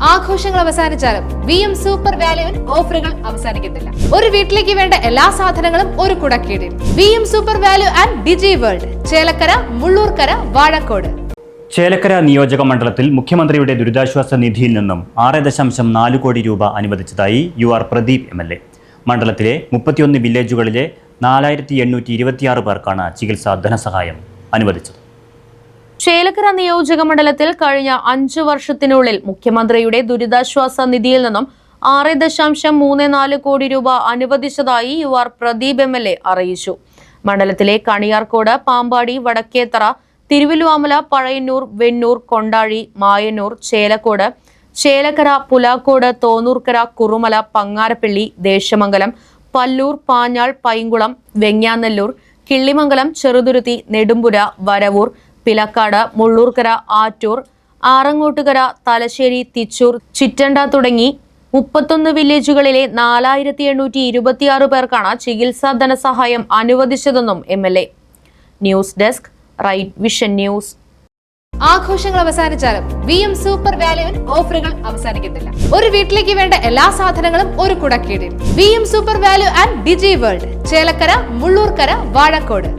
ആഘോഷങ്ങൾ അവസാനിച്ചാലും VM super വാല്യുവിൽ ഓഫറുകൾ അവസാനിക്കുന്നില്ല. ഒരു വീട്ടിലേക്ക് വേണ്ട എല്ലാ സാധനങ്ങളും ഒരു കുടക്കീഴിൽ. VM super value and digi world, Chelakkara, Mullurkara, Vazhakkode. Chelakkara നിയോജക മണ്ഡലത്തിൽ മുഖ്യമന്ത്രിയുടെ ദുരിതാശ്വാസ നിധിയിൽ നിന്നും 6.4 കോടി രൂപ അനുവദിച്ചതായി UR പ്രദീപ് MLA. മണ്ഡലത്തിലെ 31 വില്ലേജുകളിലെ 4826 പേർക്കാണ് ചികിത്സാ ധനസഹായം അനുവദിച്ചത്. ചേലക്കര നിയോജക മണ്ഡലത്തിൽ കഴിഞ്ഞ 5 വർഷത്തിനുള്ളിൽ മുഖ്യമന്ത്രിയുടെ ദുരിതാശ്വാസ നിധിയിൽ നിന്നും 6.34 കോടി രൂപ അനുവദിച്ചതായി UR പ്രദീപ് MLA അറിയിച്ചു. മണ്ഡലത്തിലെ കണിയാർക്കോട്, പാമ്പാടി, വടക്കേത്തറ, തിരുവല്ലുവാമല, പഴയന്നൂർ, വെണ്ണൂർ, കൊണ്ടാഴി, മായന്നൂർ, ചേലക്കോട്, ചേലക്കര, പുലാക്കോട്, തോന്നൂർക്കര, കുറുമല, പങ്ങാരപ്പള്ളി, ദേശമംഗലം, പല്ലൂർ, പാഞ്ഞാൾ, പൈങ്കുളം, വെങ്ങാനല്ലൂർ, കിള്ളിമംഗലം, ചെറുതുരുത്തി, നെടുമ്പുര, വരവൂർ, പിലക്കാട്, മുള്ളൂർക്കര, ആറ്റൂർ, ആറങ്ങോട്ടുകര, തലശ്ശേരി, തിച്ചൂർ, ചിറ്റണ്ട തുടങ്ങി 31 വില്ലേജുകളിലെ 4826 പേർക്കാണ് ചികിത്സാ ധനസഹായം അനുവദിച്ചതെന്നും MLA. News desk, Right Vision news. ആഘോഷങ്ങൾ അവസാനിച്ചാലും VM സൂപ്പർ വാല്യുവിൽ ഓഫറുകൾ അവസാനിക്കുന്നില്ല. ഒരു വീട്ടിലേക്ക് വേണ്ട എല്ലാ സാധനങ്ങളും ഒരു കുടക്കീഴിൽ. VM super value and digi world, Chelakkara, Mullurkara, Vazhakkode.